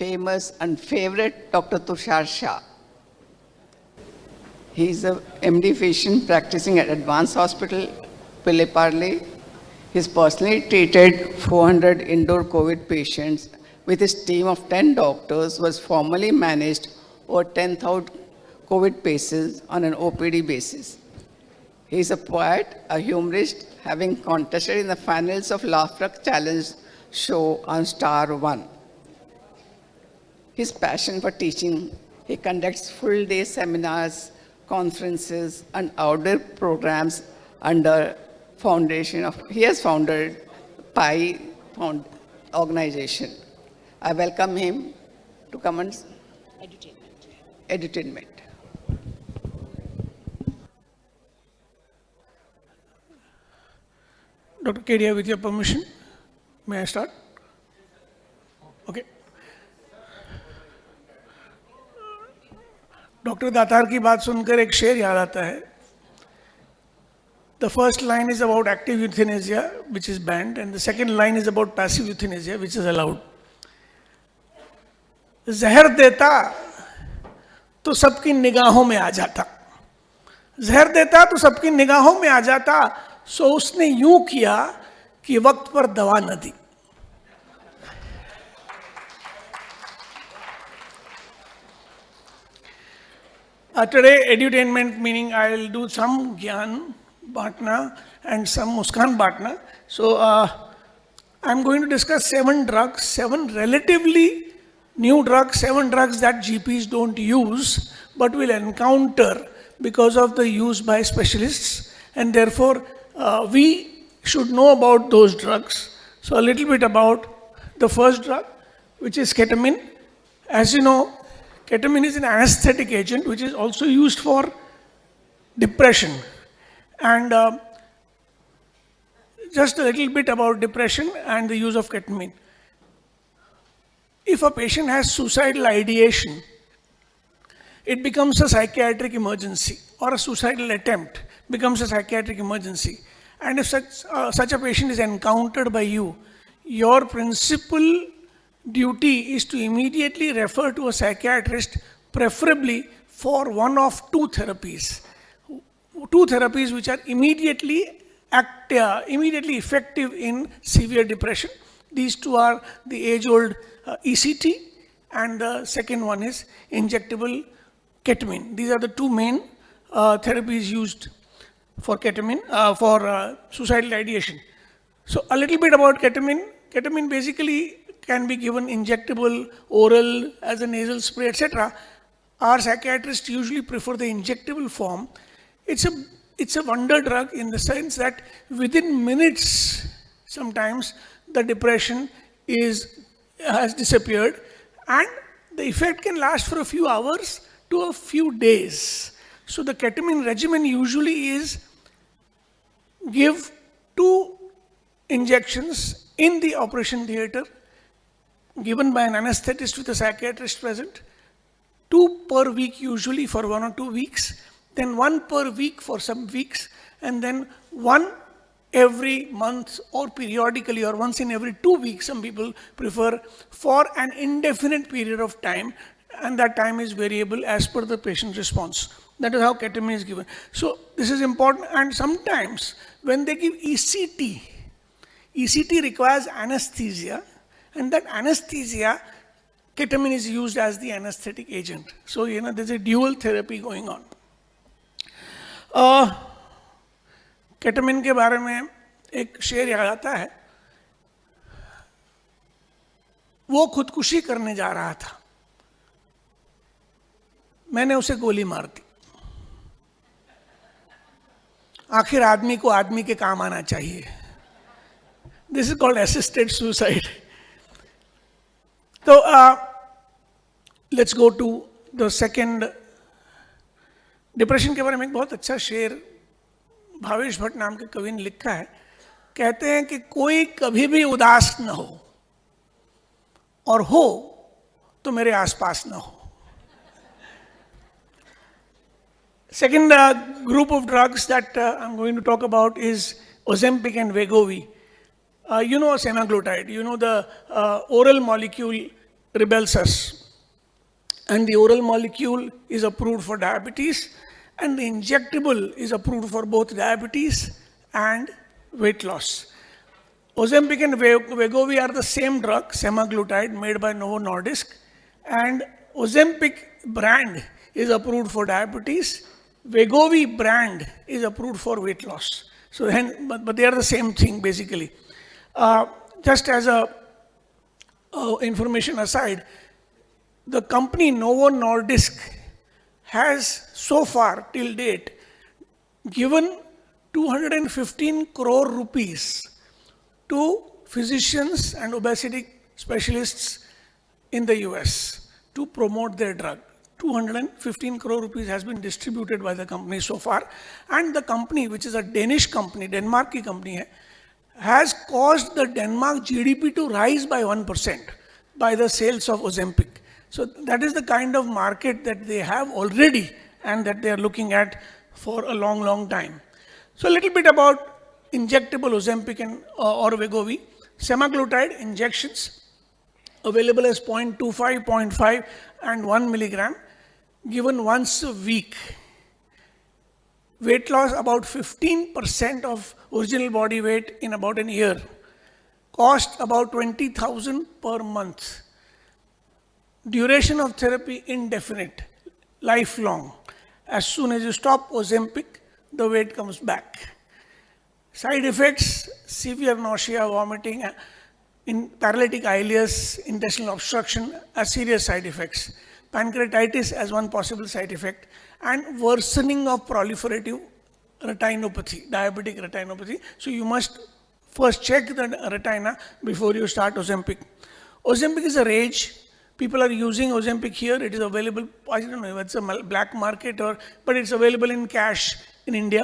famous and favorite Dr. Tushar Shah. He is a MD physician practicing at Advanced Hospital, Pille. He's personally treated 400 indoor COVID patients with his team of 10 doctors, was formally managed over 10,000 COVID patients on an OPD basis. He is a poet, a humorist, having contested in the finals of Laughter Challenge show on Star 1. His passion for teaching, he conducts full-day seminars, conferences, and outdoor programs under foundation of, he has founded PI organization. I welcome him to come and Edutainment. Dr. Kedia, with your permission, may I start? Okay. Doctor Datar की बात सुनकर एक शेर याद आता है. The first line is about active euthanasia, which is banned, and the second line is about passive euthanasia, which is allowed. जहर देता तो सबकी निगाहों में आ जाता. जहर देता तो सबकी निगाहों में आ जाता, सो उसने यूं किया कि वक्त पर दवा न दी. Today, edutainment, meaning I will do some Gyan Bhatna and some Muskan Bhatna. So, I'm going to discuss 7 drugs, 7 relatively new drugs, 7 drugs that GPs don't use but will encounter because of the use by specialists, and therefore we should know about those drugs. So, a little bit about the first drug, which is ketamine. As you know, ketamine is an anesthetic agent which is also used for depression. And just a little bit about depression and the use of ketamine. If a patient has suicidal ideation, it becomes a psychiatric emergency, or a suicidal attempt becomes a psychiatric emergency. And if such a patient is encountered by you, your principal duty is to immediately refer to a psychiatrist, preferably for one of 2 therapies. 2 therapies which are immediately effective in severe depression. These 2 are the age-old ECT, and the second one is injectable ketamine. These are the 2 main therapies used for ketamine, for suicidal ideation. So a little bit about ketamine. Ketamine basically can be given injectable, oral, as a nasal spray, etc. Our psychiatrists usually prefer the injectable form. It's a wonder drug in the sense that within minutes, sometimes the depression has disappeared, and the effect can last for a few hours to a few days. So the ketamine regimen usually is give 2 injections in the operation theater, given by an anesthetist with a psychiatrist present, 2 per week usually for 1 or 2 weeks, then 1 per week for some weeks, and then 1 every month or periodically, or once in every 2 weeks, some people prefer, for an indefinite period of time, and that time is variable as per the patient's response. That is how ketamine is given. So this is important, and sometimes when they give ECT requires anesthesia, and that anesthesia, ketamine is used as the anesthetic agent. So, there's a dual therapy going on. Ketamine के बारे में एक शेर याद आता है. वो खुदकुशी करने जा रहा था, मैंने उसे गोली मार दी. आखिर आदमी को आदमी के काम आना चाहिए. This is called assisted suicide. So, let's go to the second. Depression के बारे में एक बहुत अच्छा शेर भावेश भट्ट नाम के कवि ने लिखा है. कहते हैं कि कोई कभी भी उदास न हो, और हो तो मेरे आसपास न हो. Second group of drugs that I'm going to talk about is Ozempic and Wegovy. You know semaglutide, you know the oral molecule rebels us. And the oral molecule is approved for diabetes, and the injectable is approved for both diabetes and weight loss. Ozempic and Wegovy are the same drug, Semaglutide, made by Novo Nordisk, and Ozempic brand is approved for diabetes. Wegovy brand is approved for weight loss. So, but they are the same thing basically. Just as a information aside, the company Novo Nordisk has so far till date given 215 crore rupees to physicians and obesity specialists in the US to promote their drug. 215 crore rupees has been distributed by the company so far, and the company, which is a Danish company, Denmark ki company hai, has caused the Denmark GDP to rise by 1% by the sales of Ozempic. So that is the kind of market that they have already and that they are looking at for a long, long time. So a little bit about injectable Ozempic and or Wegovy. Semaglutide injections available as 0.25, 0.5 and 1 milligram given once a week. Weight loss about 15% of original body weight in about a year. Cost about 20,000 per month. Duration of therapy indefinite, lifelong. As soon as you stop Ozempic, the weight comes back. Side effects, severe nausea, vomiting, in paralytic ileus, intestinal obstruction as serious side effects. Pancreatitis as one possible side effect, and worsening of proliferative retinopathy, diabetic retinopathy. So you must first check the retina before you start Ozempic. Ozempic is a rage. People are using Ozempic here. It is available, I don't know if it's a black market but it's available in cash in India.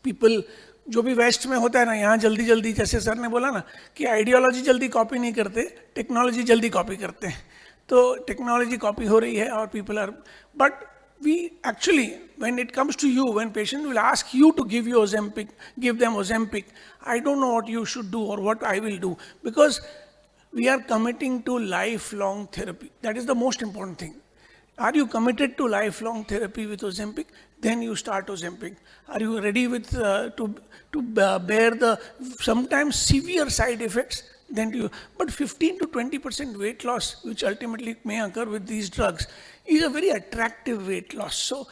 People, जो भी waste में होता है ना, यहाँ जल्दी जल्दी, जैसे सर ने बोला ना कि आइडियोलॉजी जल्दी कॉपी नहीं करते, टेक्नोलॉजी जल्दी कॉपी करते हैं. तो टेक्नोलॉजी कॉपी हो रही है और people are, but we actually, when it comes to you, when patient will ask you to give you Ozempic, give them Ozempic, I don't know what you should do or what I will do, because we are committing to lifelong therapy. That is the most important thing. Are you committed to lifelong therapy with Ozempic? Then you start Ozempic. Are you ready with to bear the sometimes severe side effects? Then you. But 15 to 20% weight loss, which ultimately may occur with these drugs, is a very attractive weight loss. So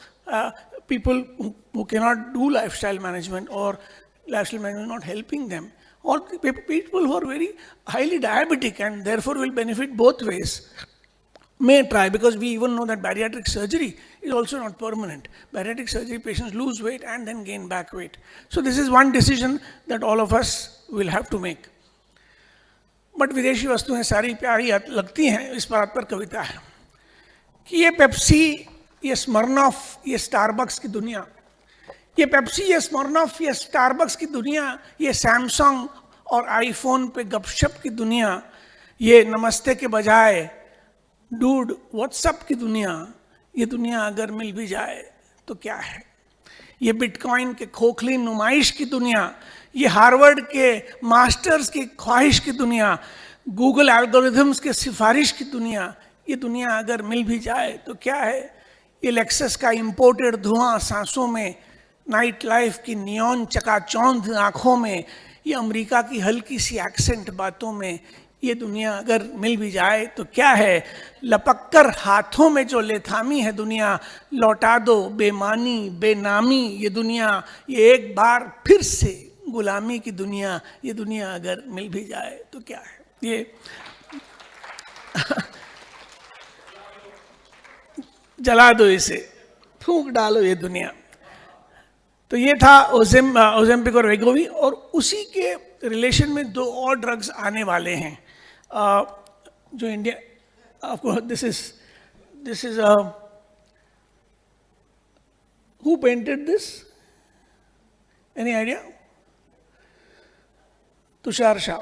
people who cannot do lifestyle management or lifestyle management is not helping them, or people who are very highly diabetic and therefore will benefit both ways, may try, because we even know that bariatric surgery is also not permanent. Bariatric surgery patients lose weight and then gain back weight. So this is one decision that all of us will have to make. But विदेशी वस्तुएं सारी प्यारी लगती हैं, इस बात पर कविता है कि ये पेप्सी, ये स्मर्नॉफ, ये स्टारबक्स की दुनिया, ये पेप्सी, ये स्मर्नॉफ, ये स्टारबक्स की दुनिया, ये सैमसंग और आईफोन पे गपशप की दुनिया, ये नमस्ते के बजाय डूड व्हाट्सअप की दुनिया, ये दुनिया अगर मिल भी जाए तो क्या है. ये बिटकॉइन के खोखली नुमाइश की दुनिया, ये हार्वर्ड के मास्टर्स की ख्वाहिश की दुनिया, गूगल एल्गोरिथम्स के सिफारिश की दुनिया, ये दुनिया अगर मिल भी जाए तो क्या है. ये लेक्सस का इंपोर्टेड धुआं सांसों में, नाइट लाइफ की नियॉन चकाचौंध आंखों में, ये अमेरिका की हल्की सी एक्सेंट बातों में, ये दुनिया अगर मिल भी जाए तो क्या है. लपक कर हाथों में जो लेथामी है दुनिया, लौटा दो बेमानी बेनामी ये दुनिया, ये एक बार फिर से गुलामी की दुनिया, ये दुनिया अगर मिल भी जाए तो क्या है. ये जला दो इसे, फूंक डालो ये दुनिया. तो ये था ओजेम्पिक और वेगोवी, और उसी के रिलेशन में दो और ड्रग्स आने वाले हैं जो इंडिया, आपको this is who painted this, any idea? Tushar Shah,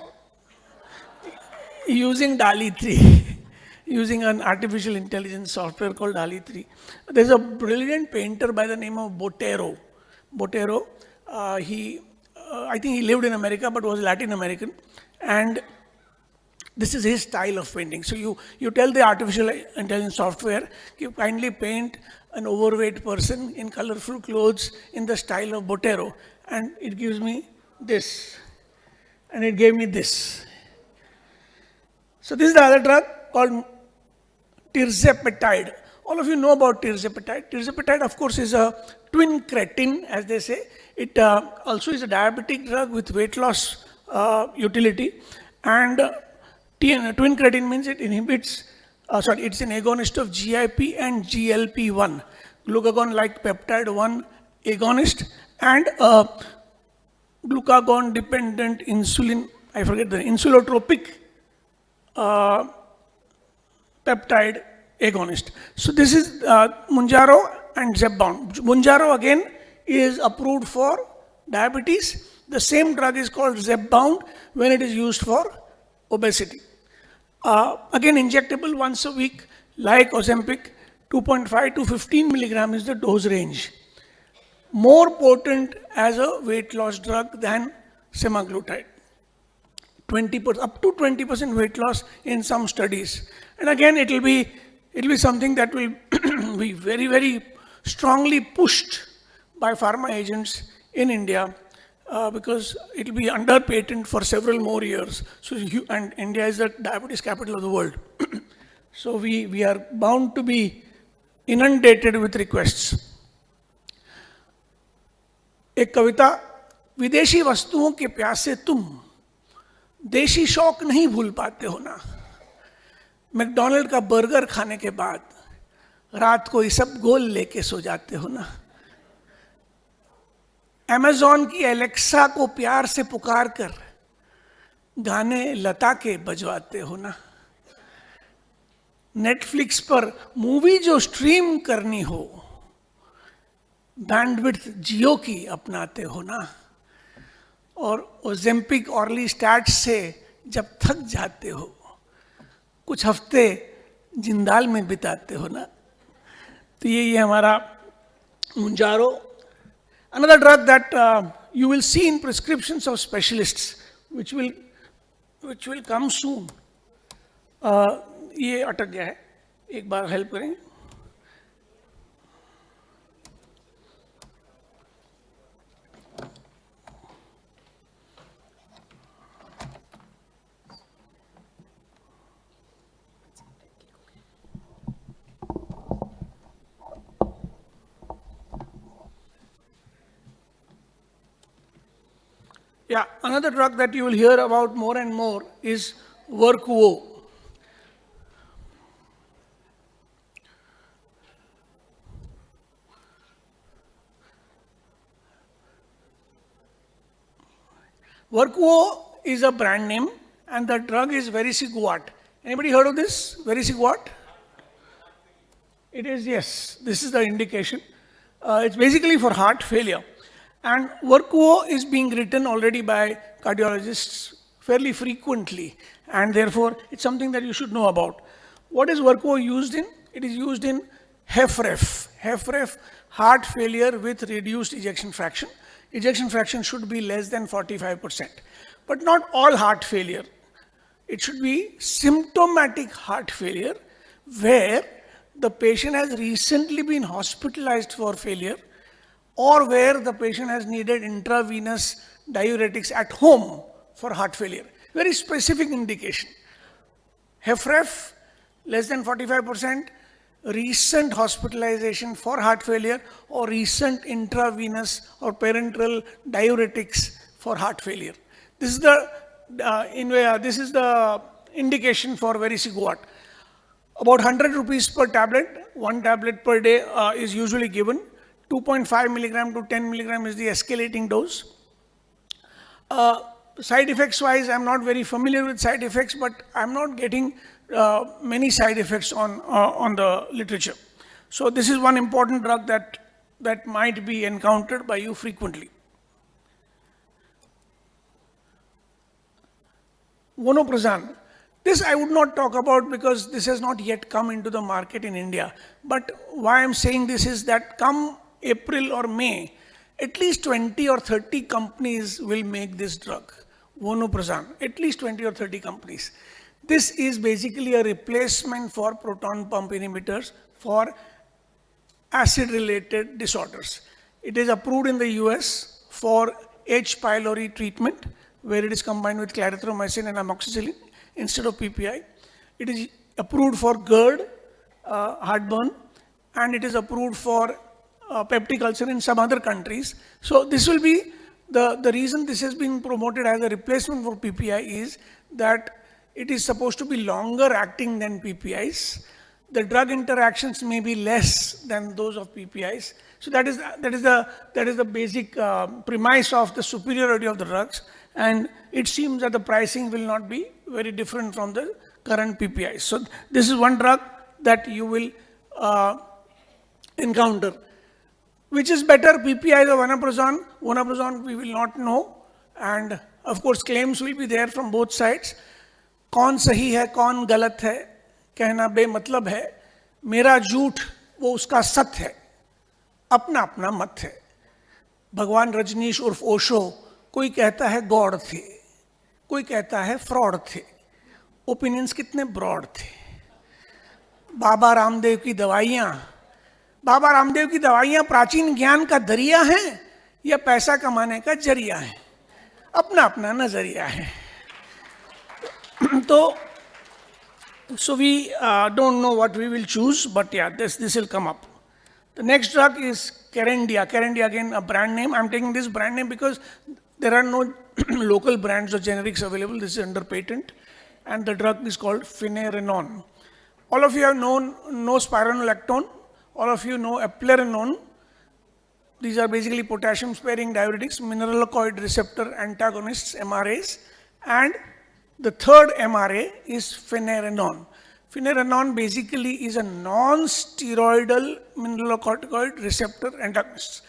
using DALI 3, using an artificial intelligence software called DALI 3. There's a brilliant painter by the name of Botero. I think he lived in America but was Latin American, and This is his style of painting. So you tell the artificial intelligence software, you kindly paint an overweight person in colorful clothes in the style of Botero, and it gives me this, and it gave me this. So this is the other drug called Tirzepatide. All of you know about tirzepatide. Tirzepatide, of course, is a twin cretin, as they say. It also is a diabetic drug with weight loss utility. And twin cretin means it inhibits, it's an agonist of GIP and GLP-1, glucagon-like peptide 1 agonist, and glucagon-dependent insulin, I forget the insulotropic peptide agonist. So this is Mounjaro and Zepbound. Mounjaro again is approved for diabetes. The same drug is called Zepbound when it is used for obesity. Again, injectable once a week, like Ozempic, 2.5 to 15 milligram is the dose range. More potent as a weight loss drug than Semaglutide. 20%, up to 20% weight loss in some studies. And again, it will be something that will be very, very strongly pushed by pharma agents in India because it will be under patent for several more years. So, and India is the diabetes capital of the world. So we are bound to be inundated with requests. एक कविता, विदेशी वस्तुओं के प्यासे तुम देशी शौक नहीं भूल पाते हो ना, मैकडॉनल्ड का बर्गर खाने के बाद रात को इसबगोल लेके सो जाते हो ना, अमेज़न की एलेक्सा को प्यार से पुकार कर गाने लता के बजवाते हो ना, नेटफ्लिक्स पर मूवी जो स्ट्रीम करनी हो बैंडविड्थ जियो की अपनाते हो ना, और ओजेम्पिक ऑर्लीस्टैट से जब थक जाते हो कुछ हफ्ते जिंदाल में बिताते हो ना. तो ये हमारा मुंजारो. Another drug that you will see in prescriptions of specialists, which will come soon. ये अटक गया है, एक बार हेल्प करें. Yeah, another drug that you will hear about more and more is Verquo. Verquo is a brand name and the drug is Vericiguat. Anybody heard of this? Vericiguat? It is, yes. This is the indication. It's basically for heart failure. And Verquo is being written already by cardiologists fairly frequently, and therefore it's something that you should know about. What is Verquo used in? It is used in HFrEF. HFrEF, heart failure with reduced ejection fraction. Ejection fraction should be less than 45%. But not all heart failure. It should be symptomatic heart failure where the patient has recently been hospitalized for failure, or where the patient has needed intravenous diuretics at home for heart failure. Very specific indication. HFrEF, less than 45%, recent hospitalization for heart failure, or recent intravenous or parenteral diuretics for heart failure. This is the indication for Vericiguat. About 100 rupees per tablet, 1 tablet per day is usually given. 2.5 milligram to 10 milligram is the escalating dose. Side effects wise, I'm not very familiar with side effects, but I'm not getting many side effects on the literature. So this is one important drug that might be encountered by you frequently. Vonoprazan. This I would not talk about because this has not yet come into the market in India. But why I'm saying this is that come April or May, at least 20 or 30 companies will make this drug, Vonoprazan, at least 20 or 30 companies. This is basically a replacement for proton pump inhibitors for acid-related disorders. It is approved in the US for H. pylori treatment, where it is combined with clarithromycin and amoxicillin instead of PPI. It is approved for GERD, heartburn, and it is approved for peptic ulcer in some other countries. So this will be, the reason this has been promoted as a replacement for PPI is that it is supposed to be longer acting than PPIs. The drug interactions may be less than those of PPIs. So that is the basic premise of the superiority of the drugs. And it seems that the pricing will not be very different from the current PPIs. So this is one drug that you will encounter. Which is better, PPI or Vonoprazan? Vonoprazan we will not know. And of course claims will be there from both sides. कौन सही है कौन गलत है कहना बेमतलब है, मेरा झूठ वो उसका सत्य है, अपना अपना मत है. भगवान रजनीश उर्फ ओशो, कोई कहता है गॉड थे, कोई कहता है फ्रॉड थे. ओपिनियंस कितने ब्रॉड थे. बाबा रामदेव की दवाइयाँ प्राचीन ज्ञान का दरिया हैं या पैसा कमाने का जरिया है, अपना अपना नजरिया है. So we don't know what we will choose, but yeah, this will come up. The next drug is Kerendia. Kerendia, again, a brand name. I'm taking this brand name because there are no local brands or generics available. This is under patent. And the drug is called Finerenone. All of you have know spironolactone. All of you know eplerenone. These are basically potassium-sparing diuretics, mineralocorticoid receptor antagonists, MRAs. And the third MRA is Finerenone. Finerenone basically is a non-steroidal mineralocorticoid receptor antagonist.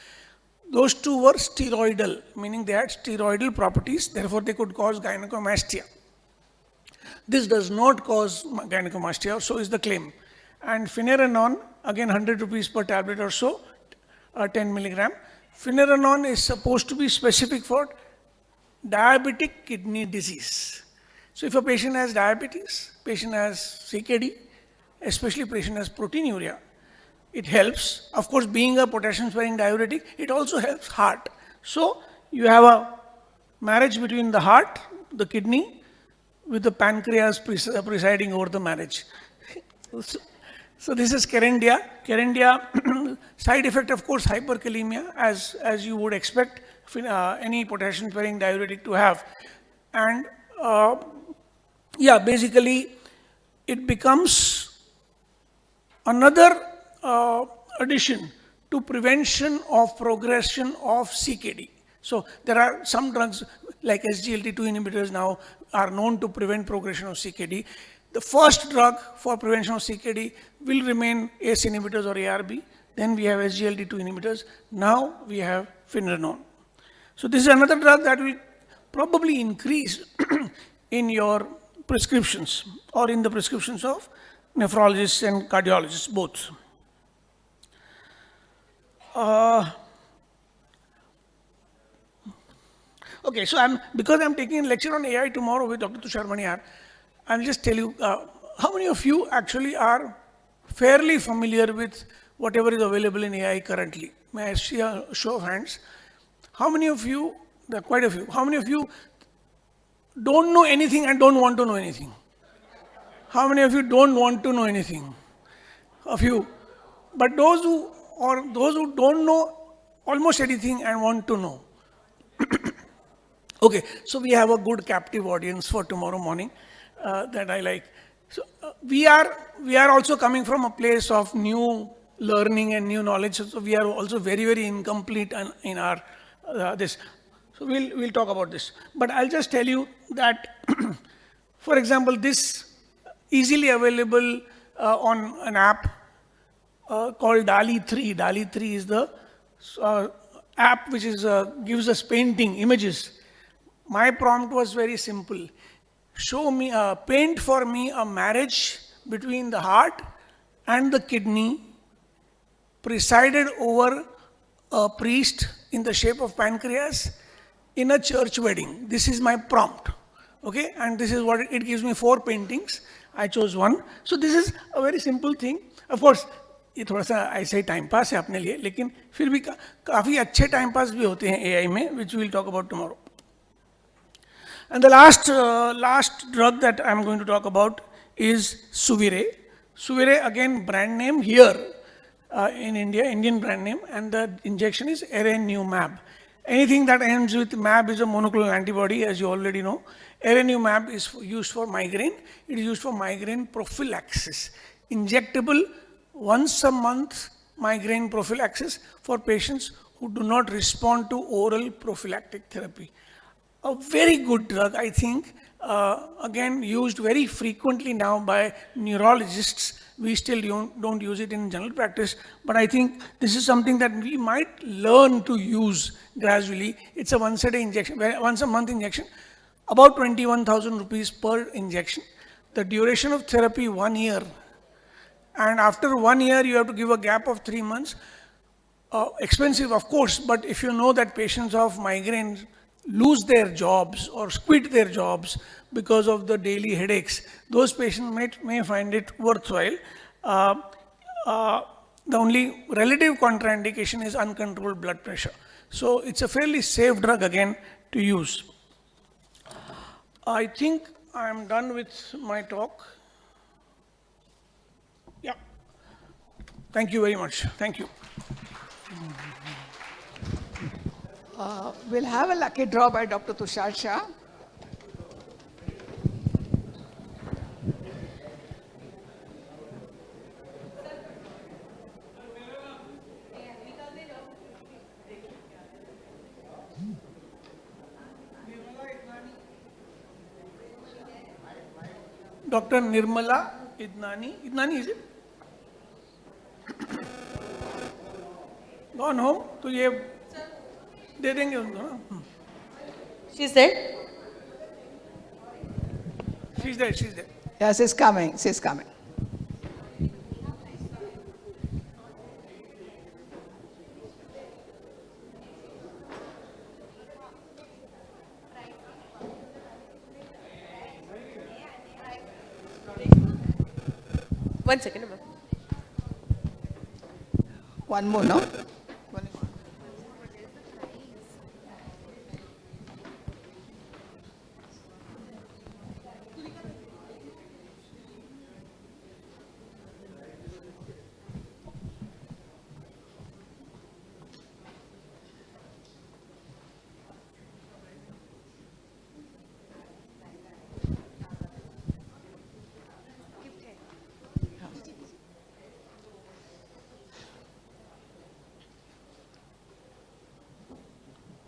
Those two were steroidal, meaning they had steroidal properties, therefore they could cause gynecomastia. This does not cause gynecomastia, so is the claim. And Finerenone, again 100 rupees per tablet or so, 10 milligram. Finerenone is supposed to be specific for diabetic kidney disease. So if a patient has diabetes, patient has CKD, especially patient has proteinuria, it helps. Of course, being a potassium-sparing diuretic, it also helps heart. So you have a marriage between the heart, the kidney, with the pancreas presiding over the marriage. So this is Kerendia. Kerendia, side effect, of course, hyperkalemia, as you would expect any potassium-sparing diuretic to have. And yeah, basically, it becomes another addition to prevention of progression of CKD. So there are some drugs like SGLT2 inhibitors now are known to prevent progression of CKD. The first drug for prevention of CKD will remain ACE inhibitors or ARB. Then we have SGLT2 inhibitors. Now we have Finerenone. So this is another drug that will probably increase in your prescriptions or in the prescriptions of nephrologists and cardiologists, both. Okay, so because I'm taking a lecture on AI tomorrow with Dr. Tushar, I'll just tell you, how many of you actually are fairly familiar with whatever is available in AI currently? May I see a show of hands? How many of you, there are quite a few, how many of you don't know anything and don't want to know anything? How many of you don't want to know anything? A few. But those who don't know almost anything and want to know. Okay, so we have a good captive audience for tomorrow morning that I like. So we are also coming from a place of new learning and new knowledge. So we are also very, very incomplete in our this. So we'll talk about this. But I'll just tell you that, for example, this easily available on an app called DALI 3. DALI 3 is the app which gives us painting images. My prompt was very simple. Show me, paint for me a marriage between the heart and the kidney presided over a priest in the shape of pancreas in a church wedding. This is my prompt. Okay, and this is what it gives me 4 paintings. I chose one. So this is a very simple thing. Of course, ये थोड़ा सा ऐसे ही time pass है अपने लिए, लेकिन फिर भी काफ़ी अच्छे टाइम पास भी होते हैं AI में, which we will talk about tomorrow. And the last drug that I'm going to talk about is Suvire. Suvire, again, brand name here in India, Indian brand name, and the injection is erenumab. Anything that ends with mab is a monoclonal antibody, as you already know. Erenumab is used for migraine. It is used for migraine prophylaxis. Injectable once a month migraine prophylaxis for patients who do not respond to oral prophylactic therapy. A very good drug, I think, again used very frequently now by neurologists. We still don't use it in general practice, but I think this is something that we might learn to use gradually. It's a once a day injection, once a month injection, about 21,000 rupees per injection. The duration of therapy 1 year, and after 1 year you have to give a gap of 3 months. Expensive, of course, but if you know that patients of migraines lose their jobs or quit their jobs because of the daily headaches, those patients may find it worthwhile. The only relative contraindication is uncontrolled blood pressure. So it's a fairly safe drug again to use. I think I'm done with my talk. Yeah. Thank you very much. Thank you. We'll have a lucky draw by Dr. Tushar Shah. Dr. Nirmala Idnani. Idnani, is it? Gone home? तो ये दे देंगे उनको ना. She's there? She's there, she's there. Yes, she's coming. She's coming. One second, ma'am. One more, no?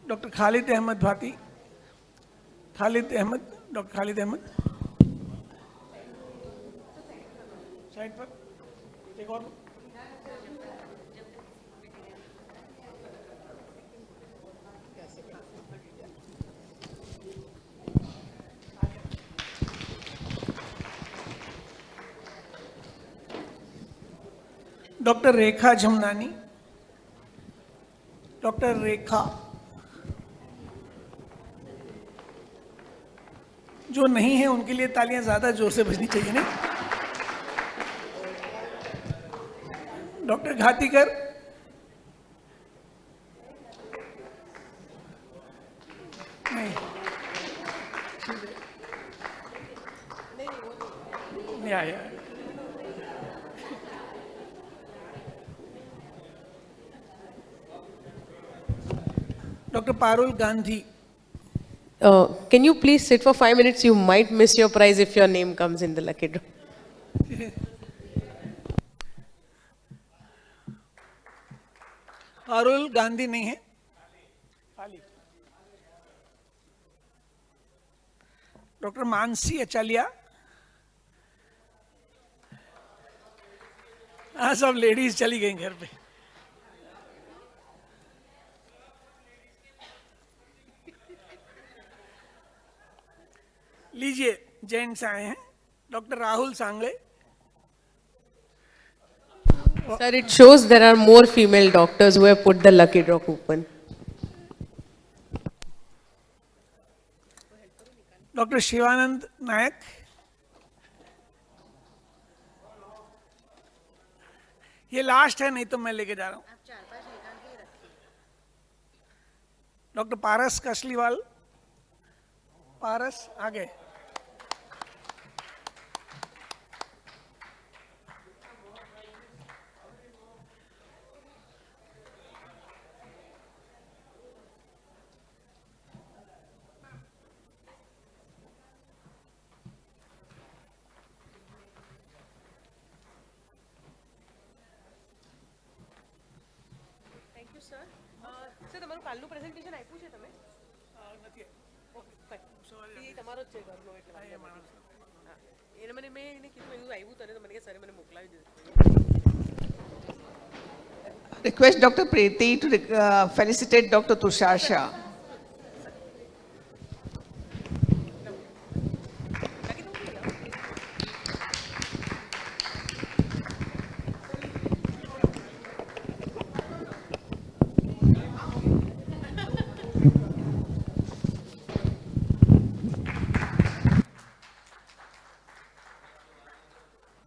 Dr. Khalid Ahmed Bhati. Khalid Ahmed, Dr. Khalid Ahmed. Side पर एक और. Dr. Rekha Jhamnani. Dr. Rekha. जो नहीं है उनके लिए तालियां ज्यादा जोर से बजनी चाहिए नहीं. डॉक्टर घातीकर. नहीं नहीं आया. Doctor Parul Gandhi. Can you please sit for 5 minutes? You might miss your prize if your name comes in the lucky draw. Parul Gandhi नहीं है. खाली. डॉक्टर मानसी अचालिया. हाँ, सब लेडीज चली गई घर पे. लीजिए, जेंट्स आए हैं. डॉक्टर राहुल सांगले. Sir, it shows there are more female doctors who have put the lucky draw coupon. Dr. Shivanand Nayak. ये लास्ट है, नहीं तो मैं लेके जा रहा हूँ. डॉक्टर पारस कसलीवाल. पारस आगे. Thank you sir. સર તમારું કાલનું પ્રેઝન્ટેશન આપ્યું છે તમે? નથી. Okay fine. એ તમારો જ છે ઘરનો એટલે હા. એને મેં એને કીધું એવું આવ્યું તને તો મને કે સરે મને મોકલાવી દીધું. Request Dr. Preeti to felicitate Dr. Tushar Shah.